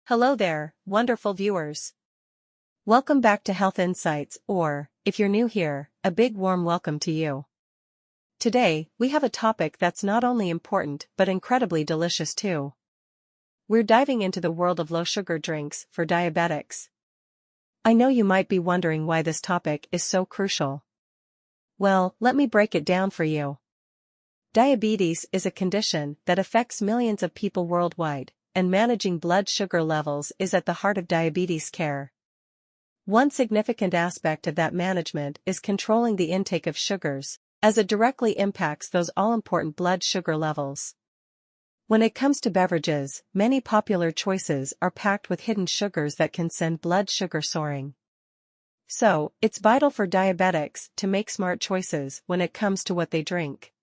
Hello there, wonderful viewers. Welcome back to Health Insights, or, if you're new here, a big warm welcome to you. Today, we have a topic that's not only important but incredibly delicious too. We're diving into the world of low-sugar drinks for diabetics. I know you might be wondering why this topic is so crucial. Well, let me break it down for you. Diabetes is a condition that affects millions of people worldwide, and managing blood sugar levels is at the heart of diabetes care. One significant aspect of that management is controlling the intake of sugars, as it directly impacts those all-important blood sugar levels. When it comes to beverages, many popular choices are packed with hidden sugars that can send blood sugar soaring. So, it's vital for diabetics to make smart choices when it comes to what they drink.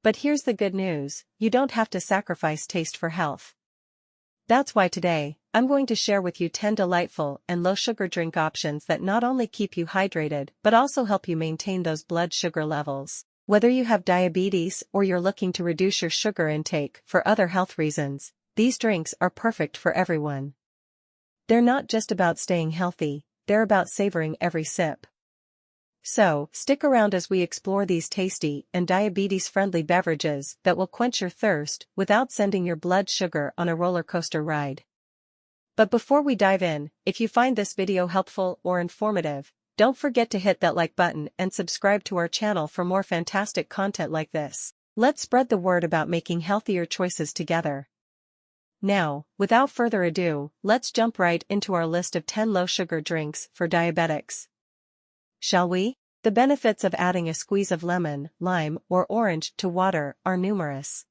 But here's the good news: you don't have to sacrifice taste for health. That's why today, I'm going to share with you 10 delightful and low-sugar drink options that not only keep you hydrated but also help you maintain those blood sugar levels. Whether you have diabetes or you're looking to reduce your sugar intake for other health reasons, these drinks are perfect for everyone. They're not just about staying healthy, they're about savoring every sip. So, stick around as we explore these tasty and diabetes-friendly beverages that will quench your thirst without sending your blood sugar on a roller coaster ride. But before we dive in, if you find this video helpful or informative, don't forget to hit that like button and subscribe to our channel for more fantastic content like this. Let's spread the word about making healthier choices together. Now, without further ado, let's jump right into our list of 10 low-sugar drinks for diabetics. Shall we? The benefits of adding a squeeze of lemon, lime, or orange to water are numerous.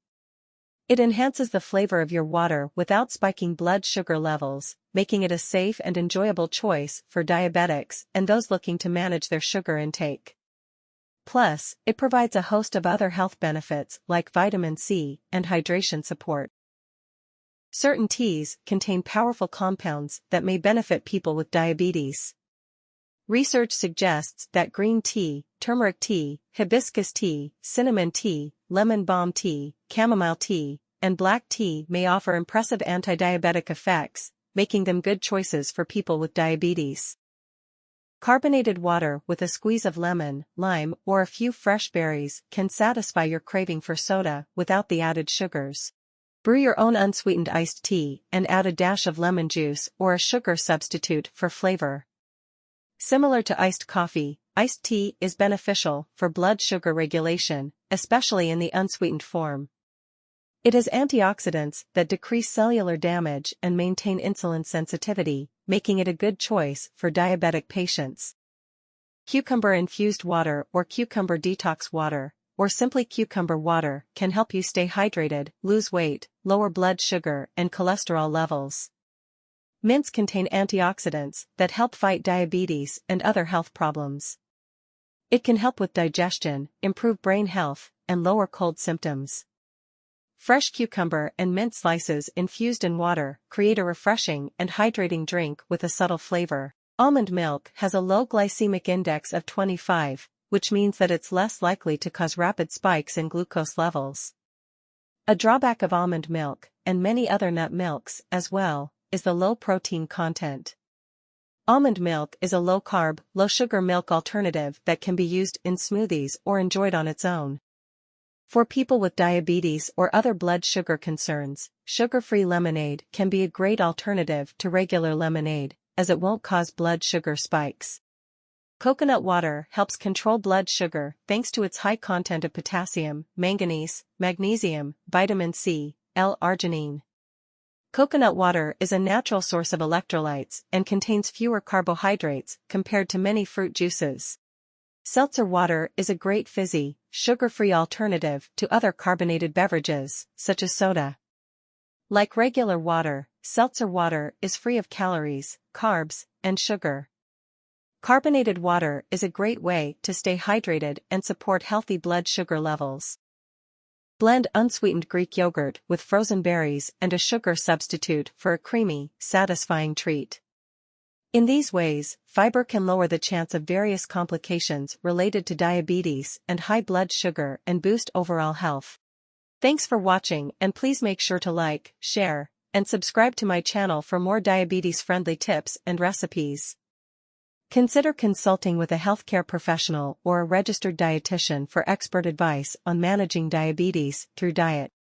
It enhances the flavor of your water without spiking blood sugar levels, making it a safe and enjoyable choice for diabetics and those looking to manage their sugar intake. Plus, it provides a host of other health benefits like vitamin C and hydration support. Certain teas contain powerful compounds that may benefit people with diabetes. Research suggests that green tea, turmeric tea, hibiscus tea, cinnamon tea, lemon balm tea, chamomile tea, and black tea may offer impressive anti-diabetic effects, making them good choices for people with diabetes. Carbonated water with a squeeze of lemon, lime, or a few fresh berries can satisfy your craving for soda without the added sugars. Brew your own unsweetened iced tea and add a dash of lemon juice or a sugar substitute for flavor. Similar to iced coffee, iced tea is beneficial for blood sugar regulation, especially in the unsweetened form. It has antioxidants that decrease cellular damage and maintain insulin sensitivity, making it a good choice for diabetic patients. Cucumber-infused water or cucumber detox water, or simply cucumber water, can help you stay hydrated, lose weight, lower blood sugar and cholesterol levels. Mints contain antioxidants that help fight diabetes and other health problems. It can help with digestion, improve brain health, and lower cold symptoms. Fresh cucumber and mint slices infused in water create a refreshing and hydrating drink with a subtle flavor. Almond milk has a low glycemic index of 25, which means that it's less likely to cause rapid spikes in glucose levels. A drawback of almond milk, and many other nut milks as well, is the low protein content. Almond milk is a low-carb, low-sugar milk alternative that can be used in smoothies or enjoyed on its own. For people with diabetes or other blood sugar concerns, sugar-free lemonade can be a great alternative to regular lemonade, as it won't cause blood sugar spikes. Coconut water helps control blood sugar thanks to its high content of potassium, manganese, magnesium, vitamin C, L-arginine. Coconut water is a natural source of electrolytes and contains fewer carbohydrates compared to many fruit juices. Seltzer water is a great fizzy, sugar-free alternative to other carbonated beverages, such as soda. Like regular water, seltzer water is free of calories, carbs, and sugar. Carbonated water is a great way to stay hydrated and support healthy blood sugar levels. Blend unsweetened Greek yogurt with frozen berries and a sugar substitute for a creamy, satisfying treat. In these ways, fiber can lower the chance of various complications related to diabetes and high blood sugar and boost overall health. Thanks for watching, and please make sure to like, share, and subscribe to my channel for more diabetes-friendly tips and recipes. Consider consulting with a healthcare professional or a registered dietitian for expert advice on managing diabetes through diet.